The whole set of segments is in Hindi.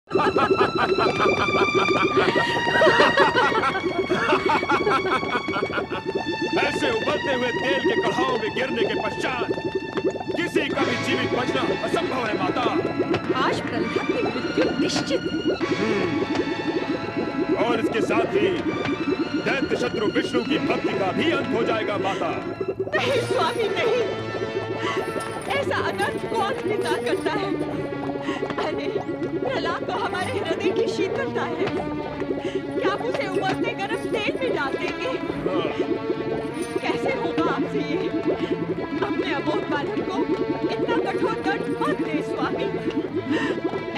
ऐसे उबलते हुए तेल के कढ़ाओं में गिरने के पश्चात किसी का भी जीवित बचना असंभव है माता। आज प्रहलाद की मृत्यु निश्चित। और इसके साथ ही दैत्य शत्रु विष्णु की भक्ति का भी अंत हो जाएगा माता। नहीं स्वामी नहीं, ऐसा अनर्थ कौन पिता करता है? अरे प्रहलाद तो हमारे हृदय की शीतलता है, क्या आप उसे उबलते गर्म तेल में डाल देंगे? कैसे होगा आपसे ये? अपने अबोध बालक को इतना कठोर दंड मत दे स्वामी।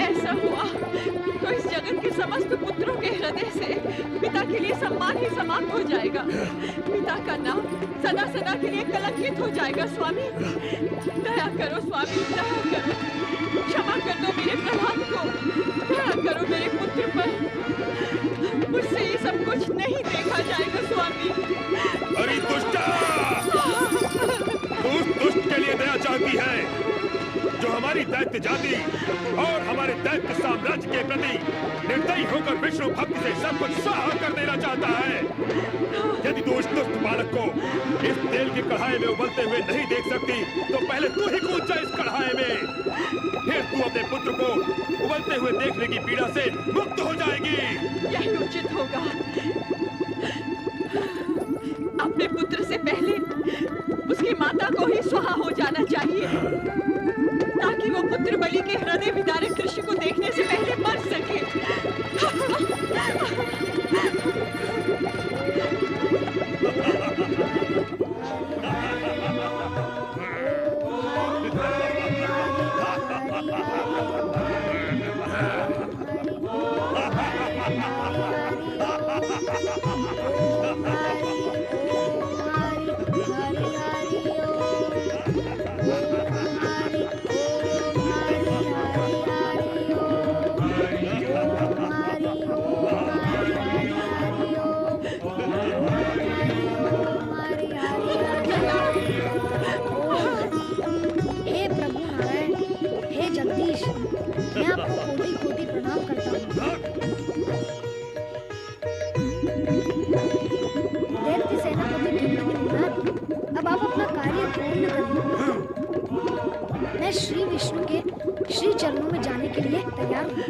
ऐसा हुआ तो इस जगत के समस्त पुत्रों के हृदय से पिता के लिए सम्मान ही समाप्त हो जाएगा। पिता का नाम सदा सदा के लिए कलंकित हो जाएगा स्वामी। दया करो स्वामी, दया करो, क्षमा कर दो मेरे प्रहलाद को, दया करो मेरे पुत्र पर। मुझसे ये सब कुछ नहीं देखा जाएगा स्वामी। अरे दुष्टा! तू उस दुष्ट के लिए दया चाहती है जो हमारी दैत्य जाति और हमारे दैत्य साम्राज्य के प्रति निर्दयी होकर विष्णु भक्ति से सब कुछ स्वाहा कर देना चाहता है। यदि तू उस दुष्ट बालक को इस तेल के कढ़ाई में उबलते हुए नहीं देख सकती तो पहले तू ही कूद जा इस कढ़ाई में, फिर तू अपने पुत्र को उबलते हुए देखने की पीड़ा से मुक्त हो जाएगी। यही उचित होगा। अपने पुत्र से पहले उसकी माता को ही स्वाहा हो जाना चाहिए, ताकि वो पुत्र बलि के हृदय विदारक दृश्य को देखने से पहले मर सके। मैं श्री विष्णु के श्री चरणों में जाने के लिए तैयार हूँ।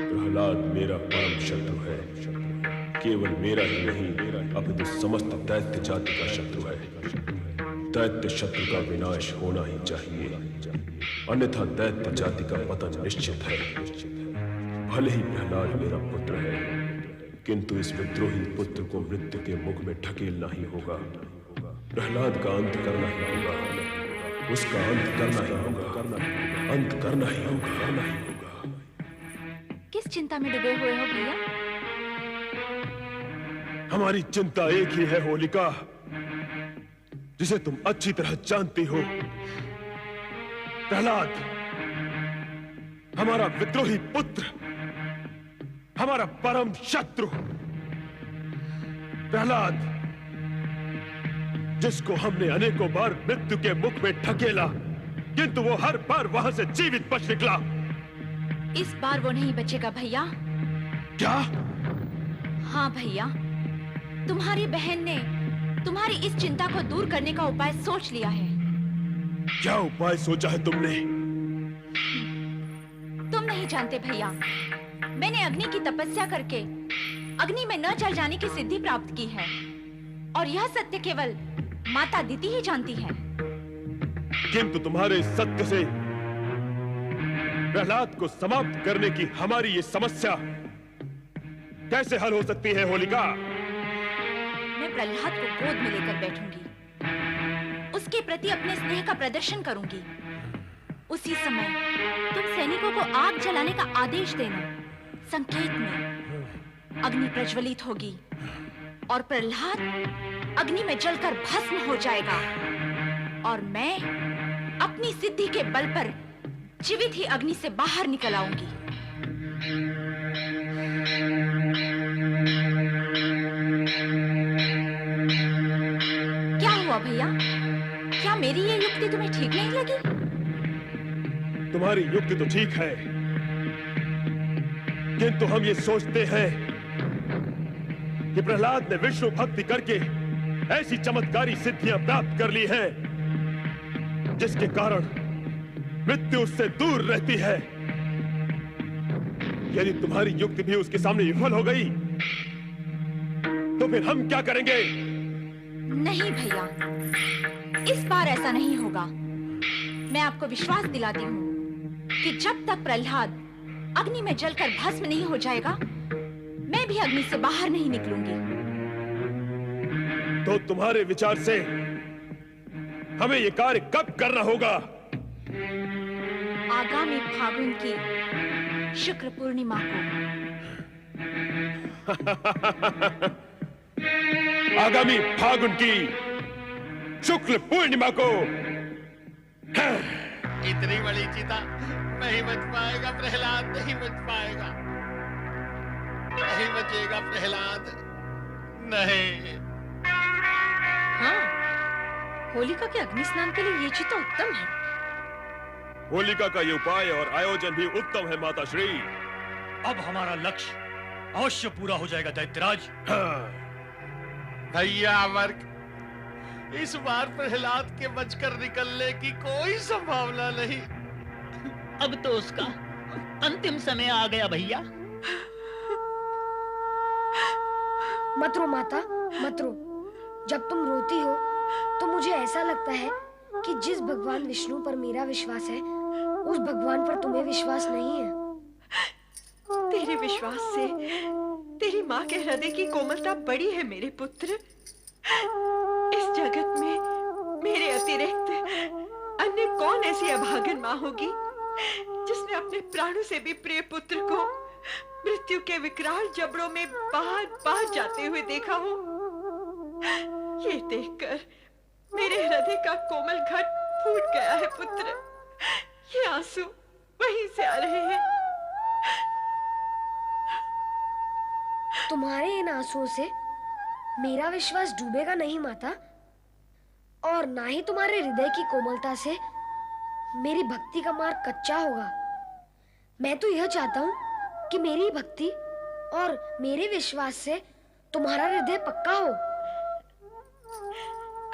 प्रहलाद मेरा परम शत्रु है, केवल मेरा ही नहीं अपितु समस्त दैत्य जाति का शत्रु है। दैत्य शत्रु का विनाश होना ही चाहिए, अन्यथा दैत्य जाति का पतन निश्चित है। भले ही प्रहलाद मेरा पुत्र है, किंतु इस विद्रोही पुत्र को मृत्यु के मुख में ढकेलना ही होगा। प्रहलाद का अंत करना ही होगा, उसका अंत करना ही होगा, अंत करना ही होगा, करना ही होगा। किस चिंता में डूबे हुए हो भैया? हमारी चिंता एक ही है होलिका, जिसे तुम अच्छी तरह जानती हो। प्रहलाद हमारा विद्रोही पुत्र, हमारा परम शत्रु। प्रहलाद जिसको हमने अनेकों बार मृत्यु के मुख में ढकेला, किंतु वो हर बार वहां से जीवित बच निकला। इस बार वो नहीं बचेगा भैया। क्या? हाँ भैया, तुम्हारी बहन ने तुम्हारी इस चिंता को दूर करने का उपाय सोच लिया है। क्या उपाय सोचा है तुमने? तुम नहीं जानते भैया, मैंने अग्नि की तपस्या करके अग्नि में न जल जाने की सिद्धि प्राप्त की है, और यह सत्य केवल माता अदिति ही जानती है। किंतु तुम्हारे इस सत्य से प्रहलाद को समाप्त करने की हमारी ये समस्या कैसे हल हो सकती है होलिका? मैं प्रहलाद को गोद में लेकर बैठूंगी, उसके प्रति अपने स्नेह का प्रदर्शन करूंगी। उसी समय तुम सैनिकों को आग जलाने का आदेश देना। संकेत में अग्नि प्रज्वलित होगी और प्रहलाद अग्नि में जलकर भस्म हो जाएगा, और मैं अपनी सिद्धि के बल पर जीवित ही अग्नि से बाहर निकल आऊंगी। क्या हुआ भैया? क्या मेरी ये युक्ति तुम्हें ठीक नहीं लगी? तुम्हारी युक्ति तो ठीक है, किंतु हम ये सोचते हैं कि प्रहलाद ने विष्णु भक्ति करके ऐसी चमत्कारी सिद्धियां प्राप्त कर ली हैं, जिसके कारण मृत्यु उससे दूर रहती है। यदि तुम्हारी युक्ति भी उसके सामने विफल हो गई, तो फिर हम क्या करेंगे? नहीं भैया, इस बार ऐसा नहीं होगा। मैं आपको विश्वास दिलाती हूँ कि जब तक प्रहलाद अग्नि में जलकर भस्म नहीं हो जाएगा, मैं भी अग्नि से बाहर नहीं निकलूंगी। तो तुम्हारे विचार से हमें ये कार्य कब करना होगा? आगामी फागुन की शुक्ल पूर्णिमा को। आगामी फागुन की शुक्ल पूर्णिमा को। इतनी बड़ी चिता नहीं बच पाएगा प्रहलाद, नहीं बच पाएगा, नहीं बचेगा प्रहलाद, नहीं। हाँ, होलिका के अग्नि स्नान के लिए ये चिता उत्तम है। होलिका का ये उपाय और आयोजन भी उत्तम है माता श्री। अब हमारा लक्ष्य अवश्य पूरा हो जाएगा दैत्यराज। भैया वर्ग, इस बार प्रहलाद के बचकर निकलने की कोई संभावना नहीं। अब तो उसका अंतिम समय आ गया भैया। मत रो माता, मत रो। जब तुम रोती हो तो मुझे ऐसा लगता है कि जिस भगवान विष्णु पर मेरा विश्वास है, उस भगवान पर तुम्हें विश्वास नहीं है। तेरे विश्वास से तेरी माँ के हृदय की कोमलता बड़ी है मेरे पुत्र। इस जगत में मेरे अतिरिक्त अन्य कौन ऐसी अभागन माँ होगी जिसने अपने प्राणों से भी प्रिय पुत्र को मृत्यु के विकराल जबड़ों में बाहर बाहर जाते हुए देखा हो। ये देखकर मेरे हृदय का कोमल घट फूट गया है पुत्र। ये आंसू वहीं से आ रहे हैं। तुम्हारे इन आंसुओं से मेरा विश्वास डूबेगा नहीं माता, और ना ही तुम्हारे हृदय की कोमलता से मेरी भक्ति का मार्ग कच्चा होगा। मैं तो यह चाहता हूँ कि मेरी भक्ति और मेरे विश्वास से तुम्हारा हृदय पक्का हो।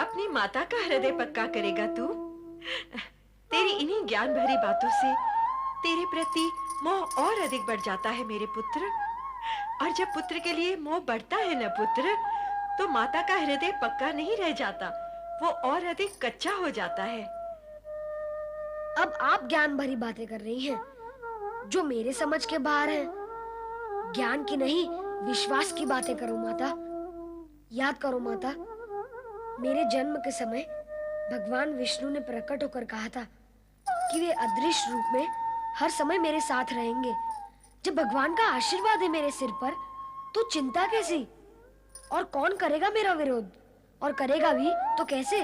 अपनी माता का हृदय पक्का करेगा तू? तेरी इन्हीं ज्ञान भरी बातों से तेरे प्रति मोह और अधिक बढ़ जाता है मेरे पुत्र। और जब पुत्र के लिए मोह बढ़ता है न पुत्र, तो माता का हृदय पक्का नहीं रह जाता, वो और अधिक कच्चा हो जाता है। अब आप ज्ञान भरी बातें कर रही हैं, जो मेरे समझ के बाहर हैं। ज्ञान की नहीं, विश्वास की बातें करो माता। याद करो माता, मेरे जन्म के समय भगवान विष्णु ने प्रकट होकर कहा था कि वे अदृश्य रूप में हर समय मेरे साथ रहेंगे। जब भगवान का आशीर्वाद है मेरे सिर पर, तो चिंता कैसी? और कौन करेगा मेरा विरोध? और करेगा भी तो कैसे?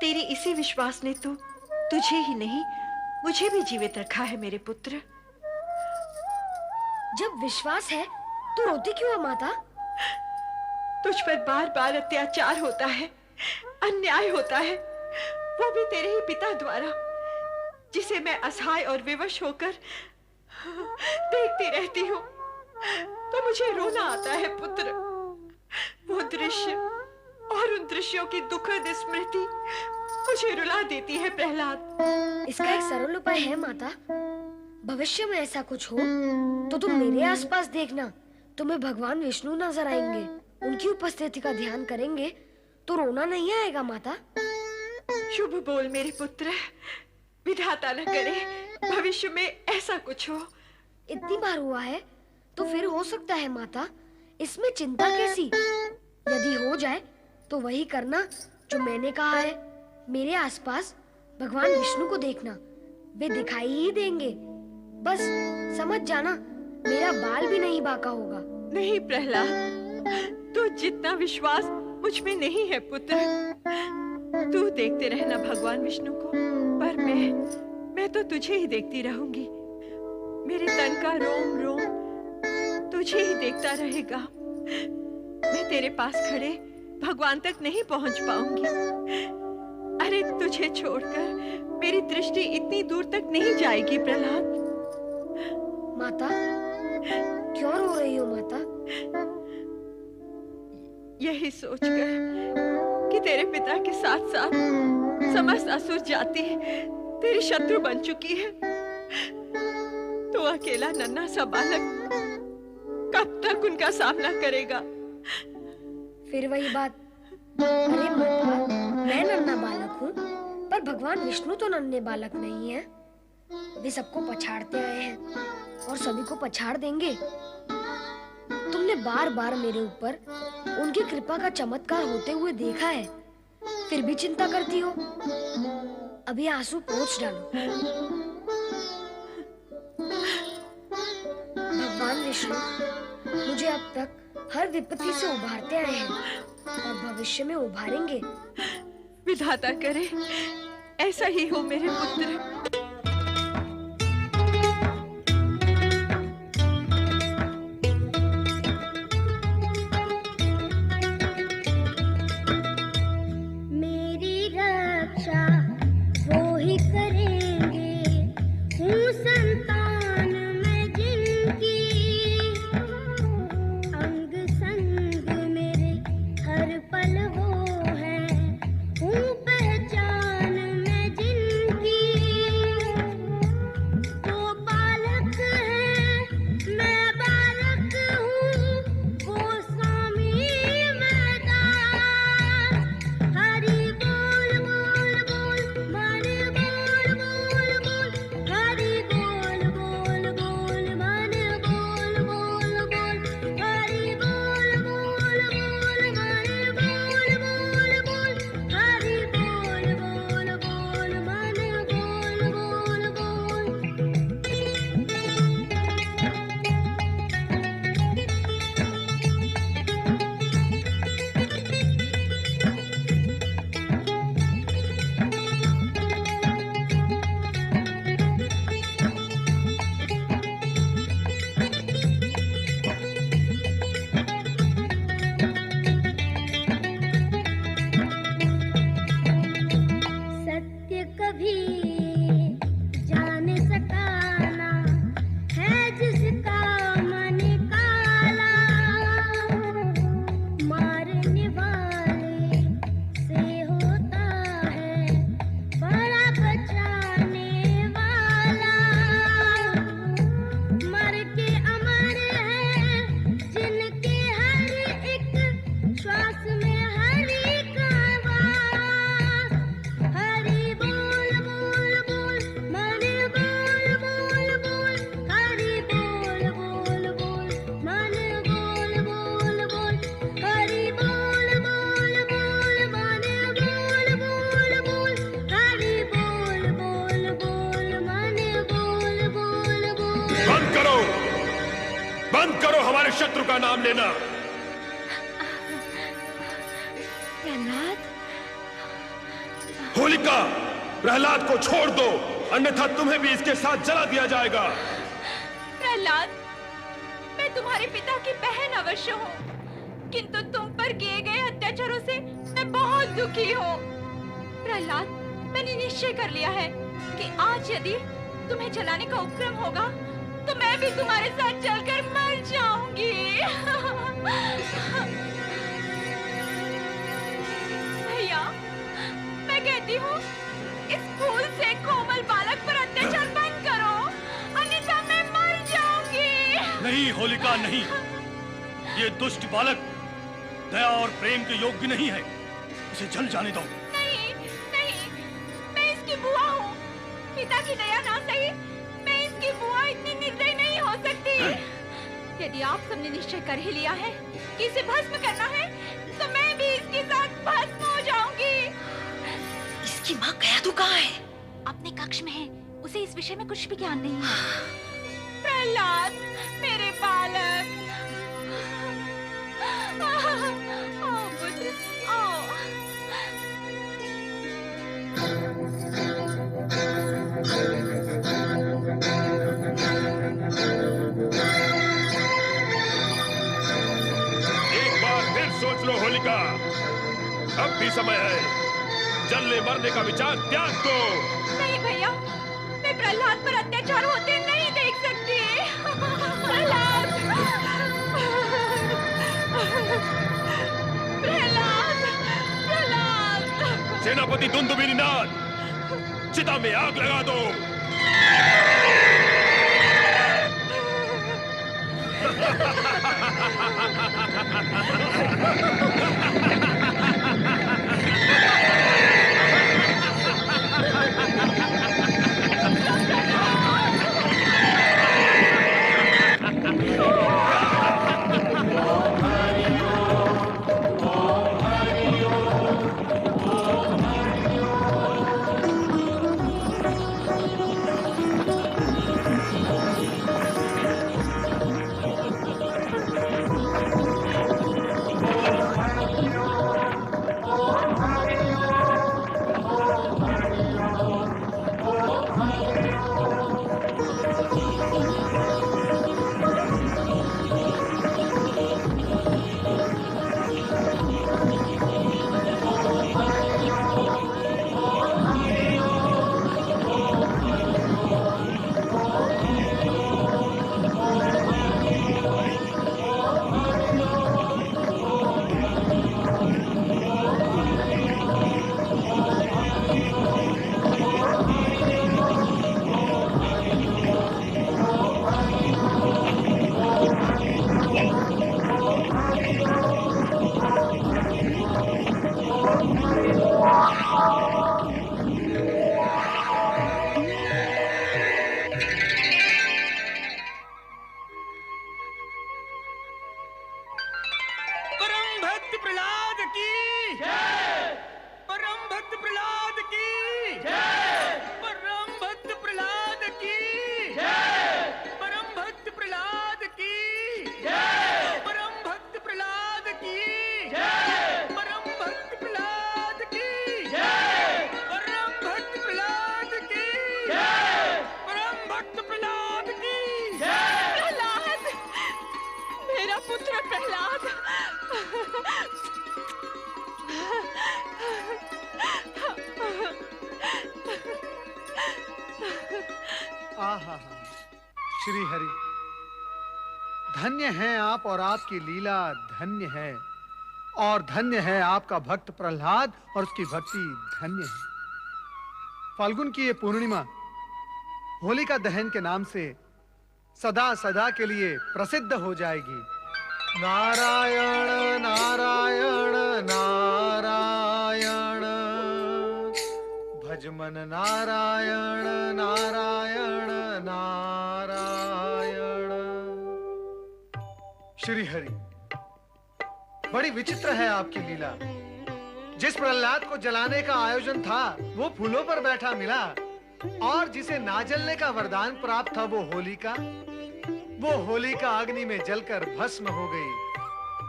तेरे इसी विश्वास ने तो तुझे ही नहीं मुझे भी जीवित रखा है मेरे पुत्र। जब विश्वास है तो रोती क्यों है माता? तुझ पर बार बार अत्याचार होता है, अन्याय होता है, वो भी तेरे ही पिता द्वारा, जिसे मैं असहाय और विवश होकर देखती रहती हूँ। तो मुझे रोना आता है पुत्र। वो दृश्य और उन दृश्यों की दुखद स्मृति मुझे रुला देती है प्रहलाद। इसका एक सरल उपाय है माता। भविष्य में ऐसा कुछ हो तो तुम मेरे आसपास देखना, तुम्हें भगवान विष्णु नजर आएंगे। उनकी उपस्थिति का ध्यान करेंगे तो रोना नहीं आएगा माता। शुभ बोल मेरे पुत्र, विधाता न करे भविष्य में ऐसा कुछ हो। इतनी बार हुआ है तो फिर हो सकता है माता, इसमें चिंता कैसी? यदि हो जाए तो वही करना जो मैंने कहा है। मेरे आसपास भगवान विष्णु को देखना, वे दिखाई ही देंगे। बस समझ जाना, मेरा बाल भी नहीं बांका होगा। नहीं प्रहलाद, तू जितना विश्वास मुझ में नहीं है पुत्र। तू देखते रहना भगवान विष्णु को, पर मैं तो तुझे ही देखती रहूंगी। मेरे तन का रोम रोम तुझे ही देखता रहेगा। मैं तेरे पास खड़े भगवान तक नहीं पहुंच पाऊंगी। अरे तुझे छोड़कर मेरी दृष्टि इतनी दूर तक नहीं जाएगी प्रहलाद। माता, क्यों रो रही हो माता? यही सोचकर कि तेरे पिता के साथ साथ समस्त असुर जाति तेरी शत्रु बन चुकी है, तो अकेला नन्हा सा बालक कब तक उनका सामना करेगा? फिर वही बात। अरे माता, मैं नन्हा बालक हूँ, पर भगवान विष्णु तो नन्हे बालक नहीं है। वे सबको पछाड़ते आए हैं और सभी को पछाड़ देंगे। तुमने बार बार मेरे ऊपर उनकी कृपा का चमत्कार होते हुए देखा है, फिर भी चिंता करती हो। अभी आंसू पोंछ डालो। भगवान विष्णु मुझे अब तक हर विपत्ति से उभारते आए हैं और भविष्य में उभारेंगे। विधाता करे ऐसा ही हो मेरे पुत्र। शत्रु का नाम लेना। प्रहलाद, होलिका, प्रहलाद को छोड़ दो, अन्यथा तुम्हें भी इसके साथ जला दिया जाएगा। प्रहलाद, मैं तुम्हारे पिता की बहन अवश्य हूँ, किंतु तुम पर किए गए अत्याचारों से मैं बहुत दुखी हूँ। प्रहलाद, मैंने निश्चय कर लिया है कि आज यदि तुम्हें जलाने का उपक्रम होगा तो मैं भी तुम्हारे साथ जलकर मर जाऊंगी। भैया, मैं कहती हूँ इस फूल से कोमल बालक पर अत्याचार बंद करो, अन्यथा मैं मर जाऊंगी। नहीं होलिका, नहीं। ये दुष्ट बालक दया और प्रेम के योग्य नहीं है, इसे जल जाने दो। नहीं, नहीं, मैं इसकी बुआ हूँ। पिता की दया ना सही, मैं इसकी बुआ इतनी निर्दयी नहीं हो सकती। यदि आप सबने निश्चय कर ही लिया है कि इसे भस्म करना है, तो मैं भी इसके साथ भस्म हो जाऊंगी। इसकी माँ गयादू कहाँ है? अपने कक्ष में है, उसे इस विषय में कुछ भी ज्ञान नहीं है। प्रहलाद, मेरे बालक, आओ पुत्र, आओ। एक बार फिर सोच लो होलिका, अब भी समय है। जलने मरने का विचार त्याग दो। नहीं भैया, मैं प्रहलाद पर अत्याचार होते नहीं देख सकती। प्रहलाद, प्रहलाद, प्रहलाद। सेनापति दुंदुभिनाथ, चिता में आग लगा दो। आहा, श्री हरि, धन्य हैं आप और आपकी लीला धन्य है, और धन्य है आपका भक्त प्रहलाद और उसकी भक्ति धन्य है। फाल्गुन की ये पूर्णिमा होलिका दहन के नाम से सदा सदा के लिए प्रसिद्ध हो जाएगी। नारायण नारायण नारायण, भजमन नारायण नारायण नारायण। श्री हरि, बड़ी विचित्र है आपकी लीला। जिस प्रहलाद को जलाने का आयोजन था वो फूलों पर बैठा मिला, और जिसे ना जलने का वरदान प्राप्त था वो होलिका अग्नि में जलकर भस्म हो गई।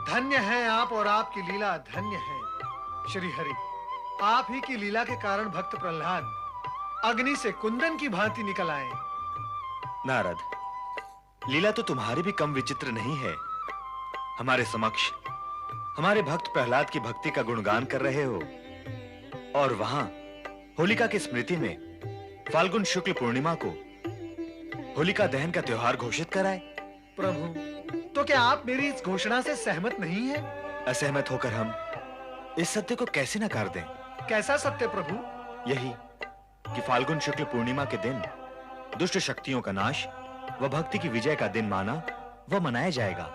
धन्य है आप और आपकी लीला धन्य है। श्री हरि, आप ही की लीला के कारण भक्त प्रहलाद अग्नि से कुंदन की भांति निकल आए। नारद, लीला तो तुम्हारी भी कम विचित्र नहीं है। हमारे समक्ष हमारे भक्त प्रहलाद की भक्ति का गुणगान कर रहे हो और वहां होलिका की स्मृति में फाल्गुन शुक्ल पूर्णिमा को होलिका दहन का त्योहार घोषित कराए। प्रभु, तो क्या आप मेरी इस घोषणा से सहमत नहीं हैं? असहमत होकर हम इस सत्य को कैसे नकार दें? कैसा सत्य प्रभु? यही कि फाल्गुन शुक्ल पूर्णिमा के दिन दुष्ट शक्तियों का नाश व भक्ति की विजय का दिन माना व मनाया जाएगा।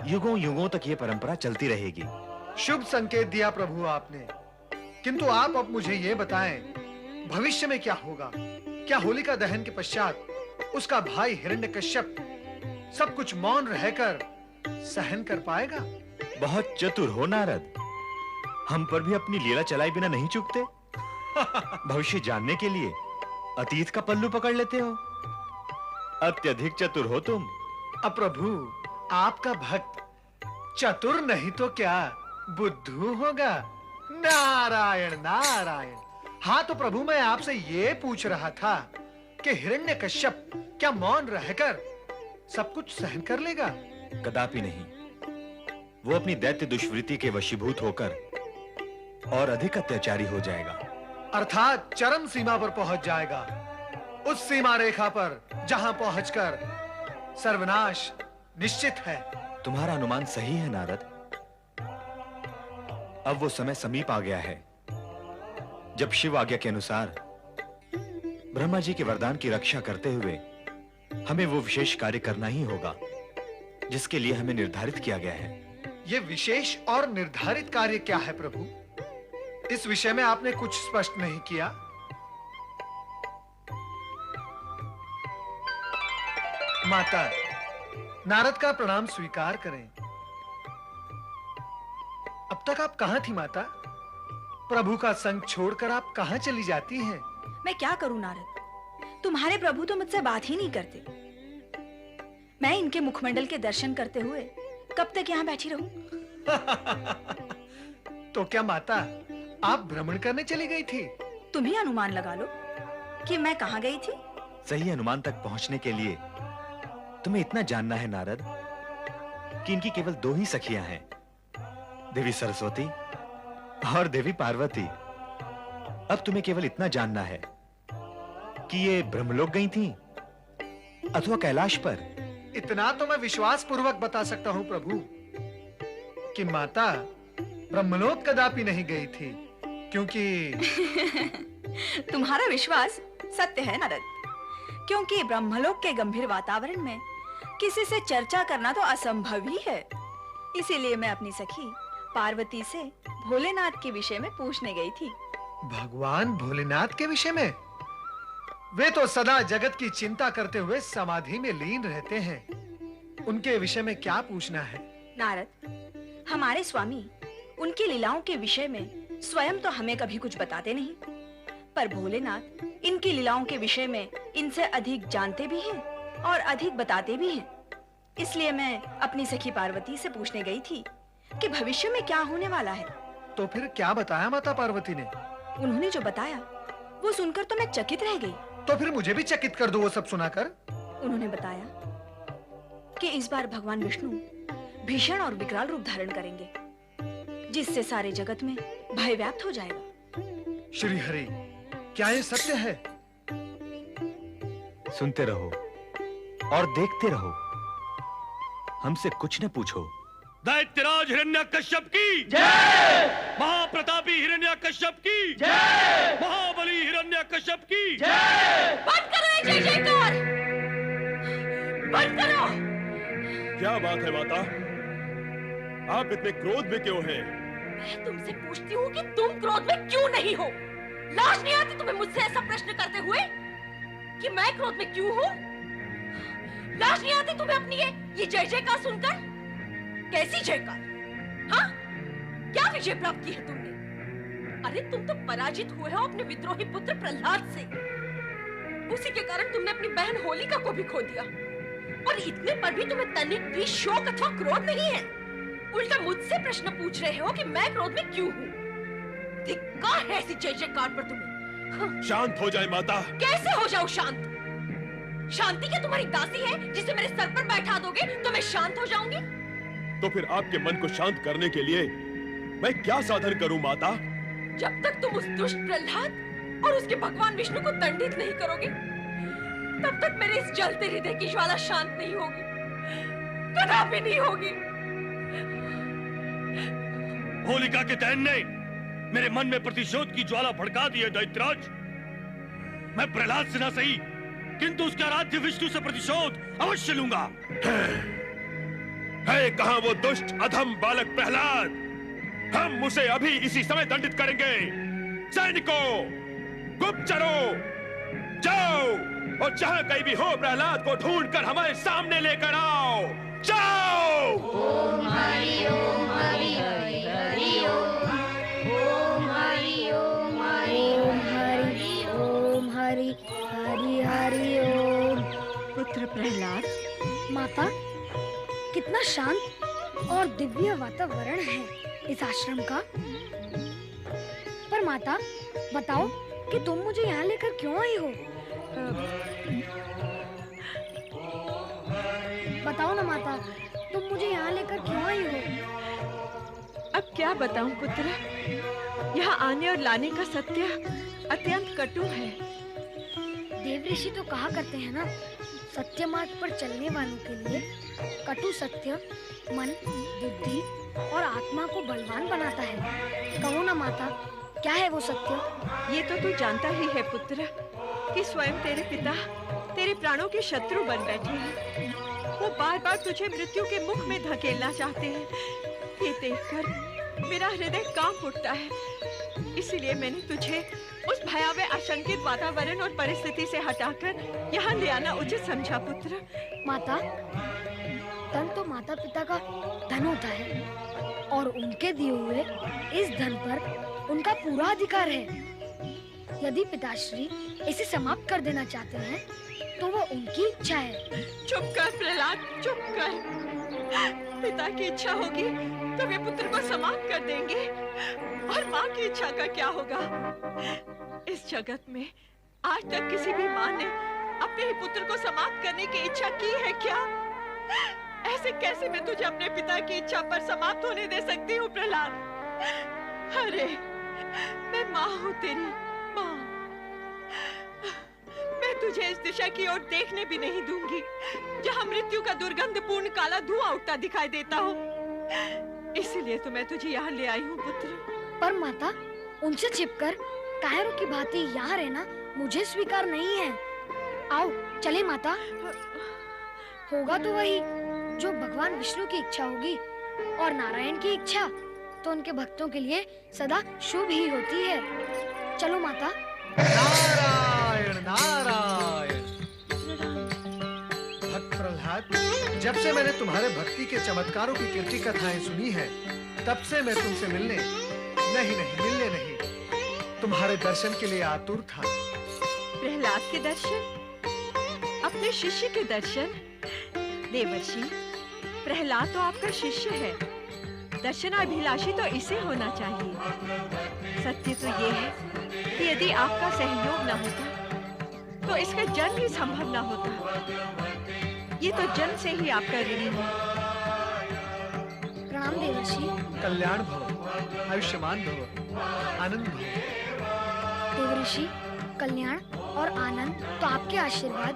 युगों युगों तक ये परंपरा चलती रहेगी। शुभ संकेत दिया प्रभु आपने, किंतु आप अब मुझे ये बताएं, भविष्य में क्या होगा? क्या होलिका दहन के पश्चात उसका भाई हिरण्यकश्यप सब कुछ मौन रहकर सहन कर पाएगा? बहुत चतुर हो नारद, हम पर भी अपनी लीला चलाए बिना नहीं चूकते। भविष्य जानने के लिए अतीत का पल्लू पकड़ लेते हो। अत्यधिक चतुर हो तुम। अब प्रभु, आपका भक्त चतुर नहीं तो क्या बुद्धू होगा? नारायण नारायण। हाँ तो प्रभु, मैं आपसे ये पूछ रहा था कि हिरण्यकश्यप क्या मौन रहकर सब कुछ सहन कर लेगा? कदापि नहीं। वो अपनी दैत्य दुष्वृत्ति के वशीभूत होकर और अधिक अत्याचारी हो जाएगा। अर्थात चरम सीमा पर पहुंच जाएगा, उस सीमा रेखा पर जहां पहुंचकर सर्वनाश निश्चित है। तुम्हारा अनुमान सही है नारद। अब वो समय समीप आ गया है जब शिव आज्ञा के अनुसार ब्रह्मा जी के वरदान की रक्षा करते हुए हमें वो विशेष कार्य करना ही होगा जिसके लिए हमें निर्धारित किया गया है। ये विशेष और निर्धारित कार्य क्या है प्रभु? इस विषय में आपने कुछ स्पष्ट नहीं किया। माता, नारद का प्रणाम स्वीकार करें। अब तक आप कहां थी माता? प्रभु का संग छोड़कर आप कहां चली जाती हैं? मैं क्या करूं नारद, तुम्हारे प्रभु तो मुझसे बात ही नहीं करते। मैं इनके मुखमंडल के दर्शन करते हुए कब तक यहाँ बैठी रहूं? तो क्या माता, आप भ्रमण करने चली गई थी? तुम ही अनुमान लगा लो कि मैं कहाँ गई थी। सही अनुमान तक पहुंचने के लिए तुम्हें इतना जानना है नारद कि इनकी केवल दो ही सखियां हैं, देवी सरस्वती और देवी पार्वती। अब तुम्हें केवल इतना जानना है कि ये ब्रह्मलोक गई थीं अथवा कैलाश पर। इतना तो मैं विश्वास पूर्वक बता सकता हूं प्रभु कि माता ब्रह्मलोक कदापि नहीं गई थी, क्योंकि तुम्हारा विश्वास सत्य है नारद, क्योंकि ब्रह्मलोक के गंभीर वातावरण में किसी से चर्चा करना तो असंभव ही है। इसीलिए मैं अपनी सखी पार्वती से भोलेनाथ के विषय में पूछने गई थी। भगवान भोलेनाथ के विषय में? वे तो सदा जगत की चिंता करते हुए समाधि में लीन रहते हैं। उनके विषय में क्या पूछना है? नारद, हमारे स्वामी उनकी लीलाओं के विषय में स्वयं तो हमें कभी कुछ बताते नहीं, पर भोलेनाथ इनकी लीलाओं के विषय में इनसे अधिक जानते भी हैं और अधिक बताते भी हैं। इसलिए मैं अपनी सखी पार्वती से पूछने गई थी कि भविष्य में क्या होने वाला है। तो फिर क्या बताया माता पार्वती ने? उन्होंने जो बताया वो सुनकर तो मैं चकित रह गई। तो फिर मुझे भी चकित कर दो वो सब सुनाकर। उन्होंने बताया कि इस बार भगवान विष्णु भीषण और विकराल रूप धारण करेंगे, जिससे सारे जगत में भय व्याप्त हो जाएगा। श्री हरि, क्या ये सत्य है? सुनते रहो और देखते रहो, हमसे कुछ न पूछो। दैत्यराज हिरण्यकश्यप की जय, महाप्रतापी हिरण्यकश्यप की जय, महाबली हिरण्यकश्यप की जय। बंद करो ये जय जयकार, बंद करो। क्या बात है माता, आप इतने क्रोध में क्यों हैं? मैं तुमसे पूछती हूँ कि तुम क्रोध में क्यों नहीं हो? लाज नहीं आती तुम्हें मुझसे ऐसा प्रश्न करते हुए कि मैं क्रोध में क्यों हूँ? लाज नहीं आती तुम्हें अपनी ये जय जयकार सुनकर? कैसी जयकार? हाँ, क्या विजय प्राप्त की है तुमने? अरे तुम तो पराजित हुए हो अपने विद्रोही पुत्र प्रहलाद से। उसी के कारण तुमने अपनी बहन होलिका को भी खो दिया, और इतने पर भी तुम्हें तनिक भी शोक अथवा क्रोध नहीं है। उल्टा मुझसे प्रश्न पूछ रहे हो कि मैं क्रोध में क्यों हूँ। धिक्कार है ऐसी जय जयकार पर तुम्हें। शांत हो जाए माता। कैसे हो जाऊं शांत? शांति क्या तुम्हारी दासी है जिसे मेरे सर पर बैठा दोगे तो मैं शांत हो जाऊंगी? तो फिर आपके मन को शांत करने के लिए मैं क्या साधन करूं माता? जब तक तुम उस दुष्ट प्रहलाद और उसके भगवान विष्णु को दंडित नहीं करोगे, तब तक मेरे इस जलते हृदय की ज्वाला शांत नहीं होगी, कदापि नहीं होगी। होलिका के दहन ने मेरे मन में प्रतिशोध की ज्वाला भड़का दी है दैत्यराज। मैं प्रहलाद से ना सही, किंतु उसके आराध्य विष्णु से प्रतिशोध अवश्य लूंगा। है कहां वो दुष्ट अधम बालक प्रहलाद? हम उसे अभी इसी समय दंडित करेंगे। सैनिकों, गुप्तचरों, जाओ और जहां कहीं भी हो प्रहलाद को ढूंढकर हमारे सामने लेकर आओ। जाओ। ओम हरि ओम हरि हरि हरि ओम। ओम हरि ओम हरि ओम हरि ओम हरि हरि हरि ओम। पुत्र प्रहलाद, माता, कितना शांत और दिव्य वातावरण है इस आश्रम का। पर माता, बताओ कि तुम मुझे यहाँ लेकर क्यों आई हो? बताओ ना माता, तुम मुझे यहाँ लेकर क्यों आई हो? अब क्या बताऊं पुत्र, यहाँ आने और लाने का सत्य अत्यंत कटु है। देव ऋषि तो कहा करते हैं ना, सत्य मार्ग पर चलने वालों के लिए कटु सत्य मन, बुद्धि और आत्मा को बलवान बनाता है। कहो ना माता, क्या है वो सत्य? ये तो तू जानता ही है पुत्र कि स्वयं तेरे पिता तेरे प्राणों के शत्रु बन बैठे हैं। वो बार बार तुझे मृत्यु के मुख में धकेलना चाहते हैं। ये देखकर मेरा हृदय कांप उठता है। इसीलिए मैंने तुझे उस भयावह आशंकित वातावरण और परिस्थिति से हटाकर यहाँ ले आना उचित समझा पुत्र। माता, धन तो माता पिता का धन होता है और उनके दिए हुए इस धन पर उनका पूरा अधिकार है। यदि पिताश्री इसे समाप्त कर देना चाहते हैं तो वो उनकी इच्छा है। चुप कर प्रहलाद, चुप कर। पिता की इच्छा होगी तो वे पुत्र को समाप्त कर देंगे, और माँ की इच्छा का क्या होगा? इस जगत में आज तक किसी भी माँ ने अपने ही पुत्र को समाप्त करने की इच्छा की है क्या? ऐसे कैसे मैं तुझे अपने पिता की इच्छा पर समाप्त होने दे सकती हूँ प्रहलाद? अरे मैं माँ हूँ, तेरी माँ। मैं तुझे इस दिशा की ओर देखने भी नहीं दूंगी जहाँ मृत्यु का दुर्गंधपूर्ण काला धुआं उठता दिखाई देता हो। इसीलिए तो मैं तुझे यहाँ ले आई हूँ पुत्र। पर माता, उनसे छिपकर कायरों की भांति यहाँ रहना मुझे स्वीकार नहीं है। आओ चले माता। होगा तो वही जो भगवान विष्णु की इच्छा होगी, और नारायण की इच्छा तो उनके भक्तों के लिए सदा शुभ ही होती है। चलो माता। नारायण नारायण। भक्त प्रहलाद, जब से मैंने तुम्हारे भक्ति के चमत्कारों की कीर्ति कथाएं सुनी है, तब से मैं तुमसे मिलने नहीं तुम्हारे दर्शन के लिए आतुर था। प्रहलाद के दर्शन? अपने शिष्य के दर्शन? देवर्षि, प्रहलाद तो आपका शिष्य है। दर्शनाभिलाषी तो इसे होना चाहिए। सत्य तो ये है कि यदि आपका सहयोग न होता तो इसका जन्म ही संभव न होता। ये तो जन्म से ही आपका ऋणी है। प्रणाम देवर्षि। कल्याण भव, आयुष्मान भव, आनंद भव। देवर्षि, कल्याण और आनंद तो आपके आशीर्वाद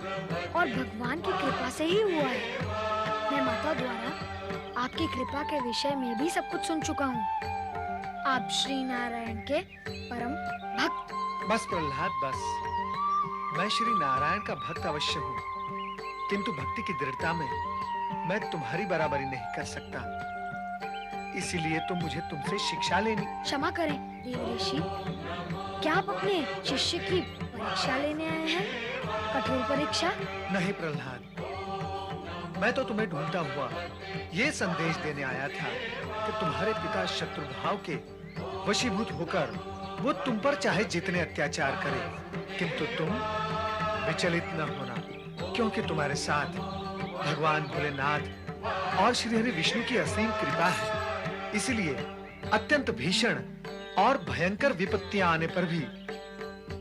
और भगवान की कृपा से ही हुआ है। मैं माता द्वारा आपकी कृपा के विषय में भी सब कुछ सुन चुका हूँ। आप श्री नारायण के परम भक्त। बस प्रहलाद, बस। मैं श्री नारायण का भक्त अवश्य हूँ, किंतु भक्ति की दृढ़ता में मैं तुम्हारी बराबरी नहीं कर सकता। इसीलिए तो मुझे तुमसे शिक्षा लेनी। क्षमा करें देवऋषि, क्या आप अपने शिष्य की परीक्षा लेने आए हैं? कठोर परीक्षा? नहीं प्रहलाद, मैं तो तुम्हें ढूंढता हुआ ये संदेश देने आया था कि तुम्हारे पिता शत्रुभाव के वशीभूत होकर वो तुम पर चाहे जितने अत्याचार करे, किंतु तुम विचलित न होना, क्योंकि तुम्हारे साथ भगवान भोलेनाथ और श्री हरि विष्णु की असीम कृपा है। इसलिए अत्यंत भीषण और भयंकर विपत्तियां आने पर भी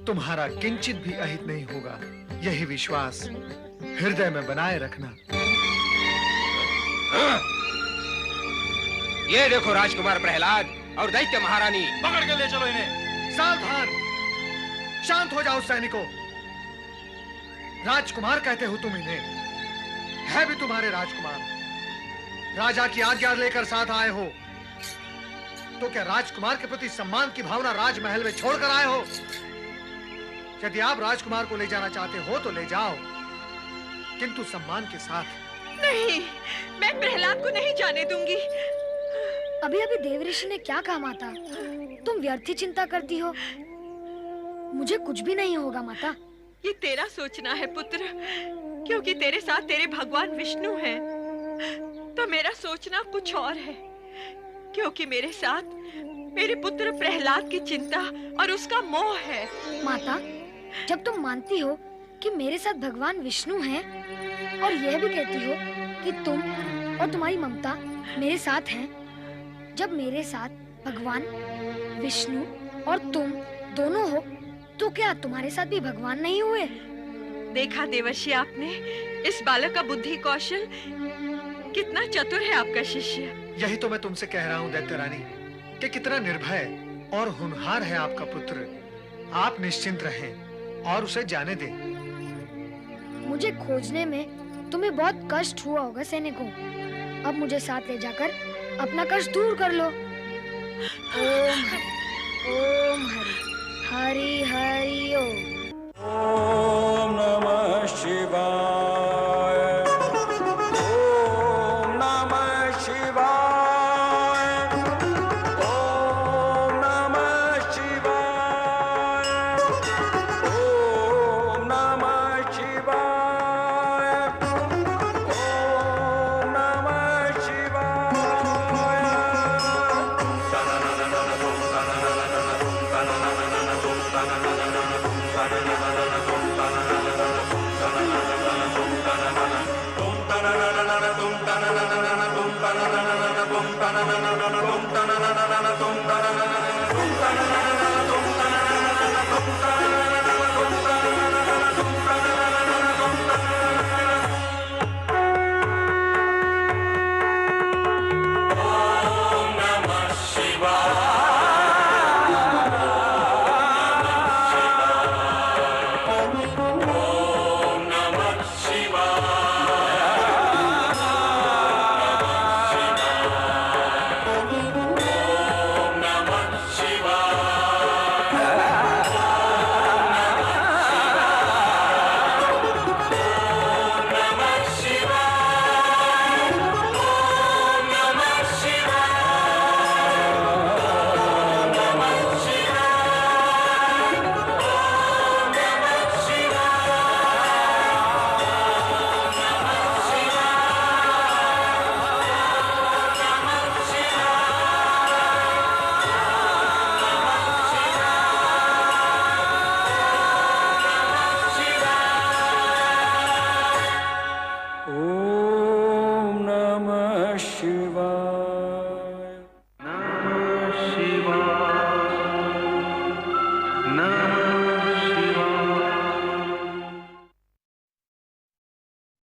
तुम्हारा किंचित भी अहित नहीं होगा, यही विश्वास हृदय में बनाए रखना। ये देखो राजकुमार प्रहलाद और दैत्य महारानी। पकड़ के ले चलो इन्हें। सावधान, शांत हो जाओ सैनिकों। राजकुमार कहते हो तुम इन्हें, है भी तुम्हारे राजकुमार। राजा की आज्ञा लेकर साथ आए हो, तो क्या राजकुमार के प्रति सम्मान की भावना राजमहल में छोड़कर आए हो? यदि आप राजकुमार को ले जाना चाहते हो तो ले जाओ, किंतु सम्मान के साथ। नहीं, मैं प्रहलाद को नहीं जाने दूंगी। अभी अभी देवऋषि ने क्या कहा माता? तुम व्यर्थ ही चिंता करती हो। मुझे कुछ भी नहीं होगा माता। ये तेरा सोचना है पुत्र, क्योंकि तेरे साथ तेरे भगवान विष्णु हैं। तो मेरा सोचना कुछ और है, क्योंकि मेरे साथ मेरे पुत्र प्रहलाद की चिंता और उसका मोह है। माता, जब तुम मानती हो कि मेरे साथ भगवान विष्णु हैं और यह भी कहती हो कि तुम और तुम्हारी ममता मेरे साथ हैं, जब मेरे साथ भगवान विष्णु और तुम दोनों हो, तो क्या तुम्हारे साथ भी भगवान नहीं हुए? देखा देवर्षि आपने, इस बालक का बुद्धि कौशल कितना चतुर है आपका शिष्य। यही तो मैं तुमसे कह रहा हूँ दैत्य रानी, कि कितना निर्भय और होनहार है आपका पुत्र। आप निश्चिंत रहें और उसे जाने दें। मुझे खोजने में तुम्हें बहुत कष्ट हुआ होगा सैनिकों। अब मुझे साथ ले जाकर अपना कष्ट दूर कर लो। ओम हरि, हरि हरि ओम। ओम नमः शिवाय। ओम नमः शिवाय। ओम नमः शिवाय। ओम नमः शिवाय। ओम नमः शिवाय। tum